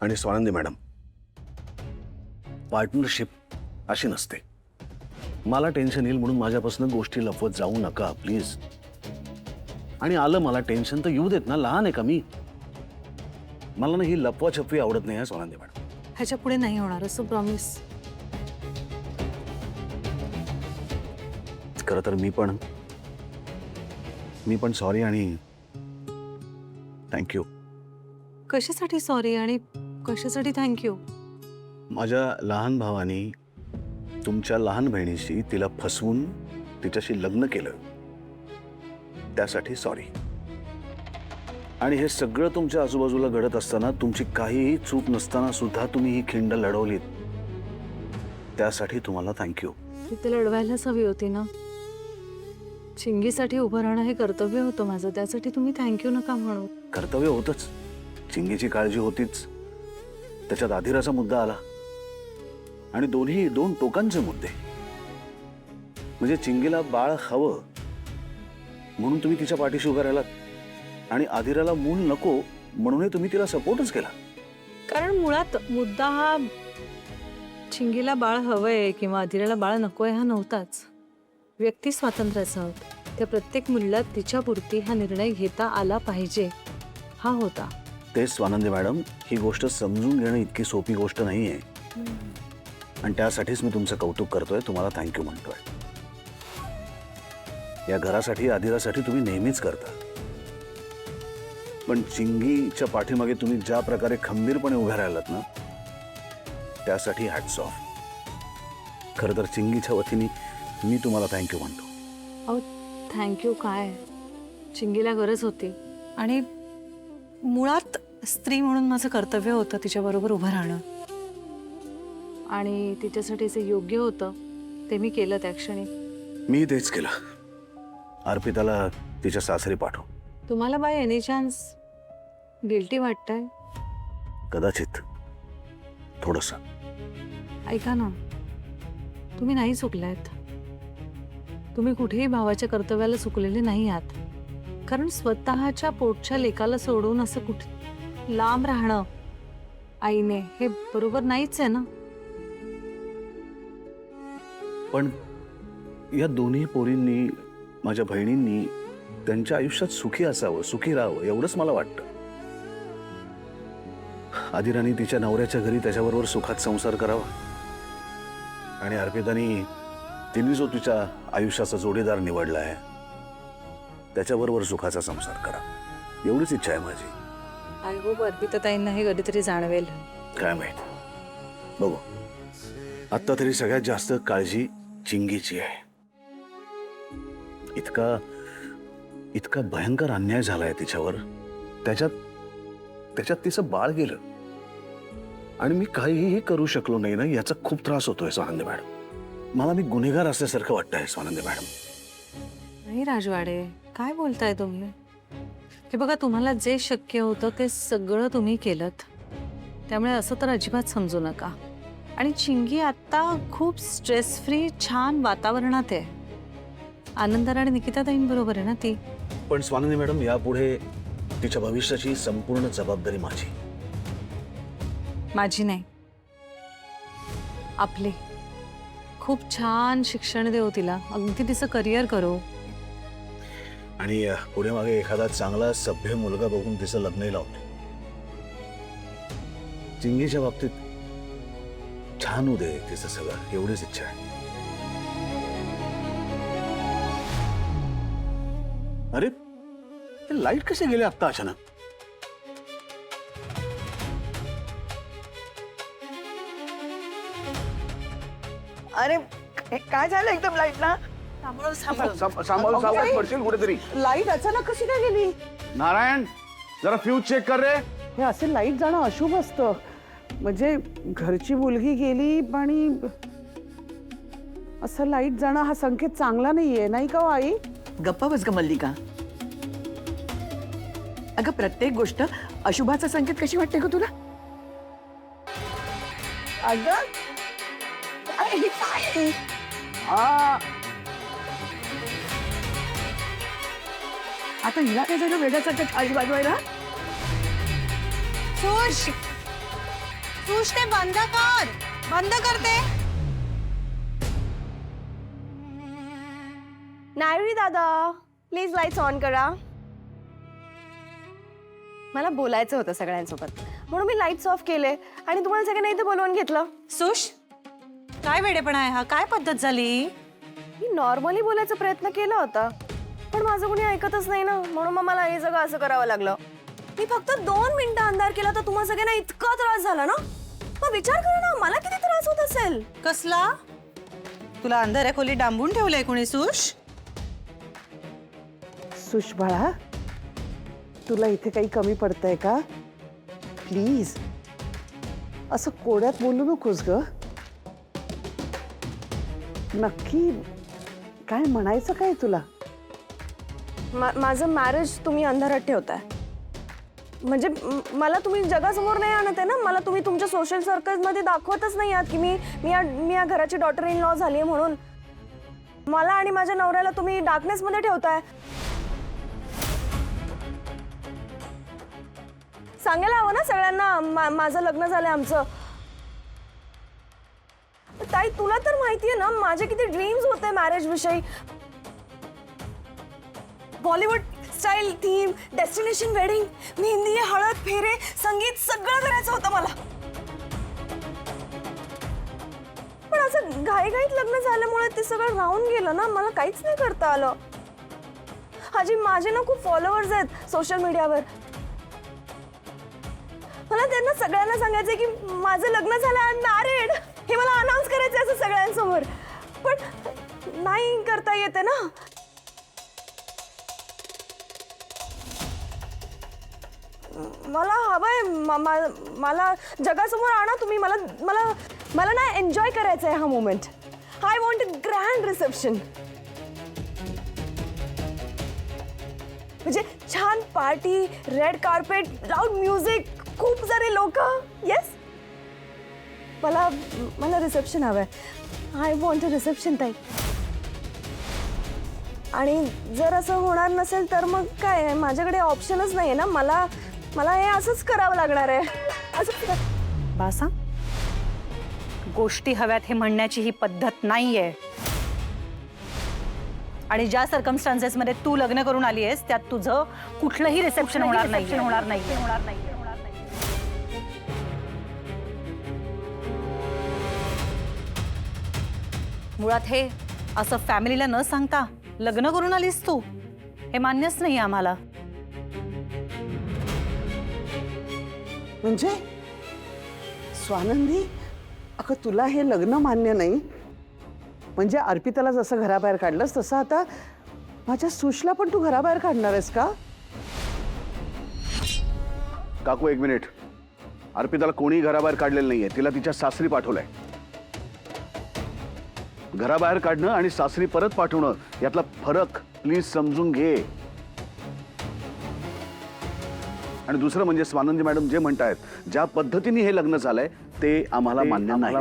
आणि Swanandi madam, partnership अशी नसते. मला टेन्शन येईल म्हणून माझ्यापासून गोष्टी लपवत जाऊ नका प्लीज. आणि आलं मला टेन्शन तर येऊ देत ना, लहान आहे का मी? मला ना ही लपवा छपवी आवडत नाही स्वानंदी मॅडम. ह्याच्या पुढे नाही होणार असं प्रॉमिस. खरं तर मी पण सॉरी आणि थँक्यू. कशासाठी सॉरी आणि कशासाठी थँक्यू? माझ्या लहान भावाने तुमच्या लहान बहिणीशी तिला फसवून तिच्याशी लग्न केलं, त्यासाठी सॉरी. आणि हे सगळं तुमच्या आजूबाजूला घडत असताना, तुमची काहीही चूक नसताना सुद्धा तुम्ही ही खिंड लढवलीत, त्यासाठी तुम्हाला थँक्यू. तिथे लढवायलाच हवी होती ना. चिंगीसाठी उभं राहणं हे कर्तव्य होतं माझं, त्यासाठी तुम्ही थँक्यू नका म्हणू. कर्तव्य होतच, चिंगीची काळजी होतीच, त्याच्यात आधिराचा मुद्दा आला आणि दोन टोकांचे मुद्दे. म्हणजे चिंगीला बाळ हवं म्हणून तुम्ही तिच्या पाठीशी उभा राहिलात आणि आधिराला मूल नको म्हणूनही तुम्ही तिला सपोर्टच केला. कारण मुळात मुद्दा हा चिंगीला बाळ हवंय किंवा आधिराला बाळ नकोय हा नव्हताच. व्यक्ती स्वातंत्र्याचा होता. त्या प्रत्येक मुलीला तिच्यापुरती हा निर्णय घेता आला पाहिजे हा होता. ते स्वानंदी मॅडम, ही गोष्ट समजून घेणं इतकी सोपी गोष्ट नाहीये. आणि त्यासाठीच मी तुमचं कौतुक करतोय, तुम्हाला थँक्यू म्हणतोय. या घरासाठी आधिरासाठी तुम्ही नेहमीच करता, पण चिंगीच्या पाठीमागे तुम्ही ज्या प्रकारे खंबीरपणे उभ्या राहिलात ना, त्यासाठी हॅट्स ऑफ. खरं तर चिंगीच्या वतीने मी तुम्हाला थँक्यू म्हणतो. अहो थँक्यू काय, चिंगीला गरज होती आणि मुळात स्त्री म्हणून माझं कर्तव्य होतं तिच्याबरोबर उभं राहणं. आणि तिच्यासाठी जे योग्य होतं ते मी केलं त्या क्षणी. मी तेच केलं. अर्पिताला तिच्या सासरी पाठव. तुम्हाला बाय एनी चान्स गिल्टी वाटतंय? कदाचित थोडंसं. ऐका ना, तुम्ही नाही चुकलात. तुम्ही कुठेही भावाच्या कर्तव्याला चुकलेले नाही आहात. कारण स्वतःच्या पोटच्या लेकाला सोडून असं कुठे लांब राहणं आईने हे बरोबर नाहीच आहे ना. पण या दोन्ही पोरींनी, माझ्या बहिणींनी त्यांच्या आयुष्यात सुखी असावं, सुखी राहावं एवढंच मला वाटतं. आदिराने तिच्या नवऱ्याच्या घरी त्याच्याबरोबर सुखात संसार करावा आणि अर्पितानी तिने जो तिच्या आयुष्याचा जोडीदार निवडला आहे त्याच्याबरोबर सुखाचा संसार करा, एवढीच इच्छा आहे माझी. आय होप अर्पिताताईंना हे कधीतरी जाणवेल. काय माहित, बघू. आत्ता तरी सगळ्यात जास्त काळजी चिंगीची आहे. इतका भयंकर अन्याय झालाय तिच्यावर. त्याच्यात तिचं बाळ गेलं आणि मी काहीही करू शकलो नाही ना, याचा खूप त्रास होतोय स्वानंदी मॅडम. मला मी गुन्हेगार असल्यासारखं वाटतंय स्वानंदी मॅडम. नाही राजवाडे, काय बोलताय तुम्ही? हे बघा, तुम्हाला जे शक्य होतं ते सगळं तुम्ही केलंत, त्यामुळे असं तर अजिबात समजू नका. आणि चिंगी आता खूप स्ट्रेस फ्री छान वातावरणात आहे. आनंदर आणि निकिताताईंबरोबर आहे ना ती. पण स्वानंदी मॅडम, यापुढे तिच्या भविष्याची संपूर्ण जबाबदारी माझी नाही, आपली. खूप छान शिक्षण देऊ तिला, अगदी तिचं करिअर करू आणि पुढे मागे एखादा चांगला सभ्य मुलगा बघून तिचं लग्नही लावतो. चिंगीच्या बाबतीत छान होऊ दे तिचं सगळं, एवढीच इच्छा आहे. अरे ते लाईट कसे गेले आत्ता अचानक? अरे काय झालं एकदम लाईटला? सांभाळ पडशील कुठेतरी. लाईट अचानक कशी काय गेली? नारायण, जरा फ्यूज चेक कर रे. हे असे लाईट जाणं अशुभ असतं. म्हणजे घरची मुलगी गेली आणि असं लाईट जाणं हा संकेत चांगला नाहीये, नाही का हो आई? गप्पा बस ग मल्लिका. अगं प्रत्येक गोष्ट अशुभाचा संकेत कशी वाटते ग तुला? अगं अरे काय? आता हिला काय झालं वेड्यासारखं खाली वाजवायला? सुश ते बंद कर, बंद करते. नायरी दादा प्लीज लाईट्स ऑन करा. मला बोलायचं होतं सगळ्यांसोबत म्हणून मी लाईट्स ऑफ केले आणि तुम्हाला सगळ्यांना इथे बोलवून घेतलं. सुश, काय वेडेपणा आहे हा? काय पद्धत झाली? मी नॉर्मली बोलायचा प्रयत्न केला होता पण माझं कोणी ऐकतच नाही ना, म्हणून मग मला हे सगळं असं करावं लागलं. मी फक्त 2 मिनिटं अंधार केला तर तुम्हाला सगळ्यांना इतका त्रास झाला ना. मग विचार करा ना मला किती त्रास होत असेल. कसला? तुला अंधाऱ्या खोलीत डांबून ठेवलंय कोणी सुश? सुश बाळा, तुला इथे काही कमी पडतंय का? प्लीज असं कोड्यात बोलू नकोस ग. नक्की काय म्हणायचं काय तुला? माझं मॅरेज तुम्ही अंधारात ठेवताय म्हणजे मला तुम्ही जगासमोर नाही आणत आहे ना. मला तुम्ही तुमच्या सोशल सर्कल्समध्ये दाखवतच नाही आहात की मी या घराची डॉटर इन लॉ झाली आहे म्हणून. मला आणि माझ्या नवऱ्याला तुम्ही डार्कनेसमध्ये ठेवताय. सांगायला हवं ना सगळ्यांना माझं लग्न झालंय आमचं. ताई तुला तर माहितीये ना माझे किती ड्रीम्स होते मॅरेज विषयी. Bollywood style theme, destination wedding, mehndi, हळद, फेरे, संगीत सगळं करायचं होतं मला. पण असं घाईघाईत लग्न झाल्यामुळे ते सगळं राहून गेलं ना. मला काहीच नाही करता आलं. हाजी माझे ना खूप फॉलोअर्स आहेत सोशल मीडियावर. मला त्यांना सगळ्यांना सांगायचंय की माझं लग्न झालं, आय एम मॅरिड, हे मला अनाउन्स करायचंय असं सगळ्यांसमोर. पण नाही करता येते ना. मला हवंय मला जगासमोर आणा तुम्ही. मला मला मला ना एन्जॉय करायचं आहे हा moment. I want a grand reception. म्हणजे छान party, red carpet, loud music, खूप सारे लोक. येस मला मला रिसेप्शन हवंय. आय वॉन्ट अ रिसेप्शन ताई. आणि जर असं होणार नसेल तर मग काय, माझ्याकडे ऑप्शनच नाही आहे ना. मला हे असंच करावं लागणार आहे. असंच. बासा, गोष्टी हव्यात हे म्हणण्याची ही पद्धत नाहीये. आणि ज्या सर्कमस्टान्सेस मध्ये तू लग्न करून आली आहेस त्यात तुझं कुठलंही रिसेप्शन होणार नाही. मुळात हे असं फॅमिलीला न सांगता लग्न करून आलीस तू, हे मान्यच नाही आम्हाला. म्हणजे स्वानंदी, अगं तुला हे लग्न मान्य नाही म्हणजे अर्पिताला जसं घराबाहेर काढलंस तसं आता माझ्या सुशला पण तू घराबाहेर काढणार आहेस का? काकू एक मिनिट. अर्पिताला कोणी घराबाहेर काढलेलं नाहीये. तिला तिच्या सासरी पाठवलंय. घराबाहेर काढणं आणि सासरी परत पाठवणं यातला फरक प्लीज समजून घे. आणि दुसरं म्हणजे स्वानंदी मॅडम जे म्हणतायत, ज्या पद्धतीने हे लग्न झालंय ते आम्हाला मान्य नाही.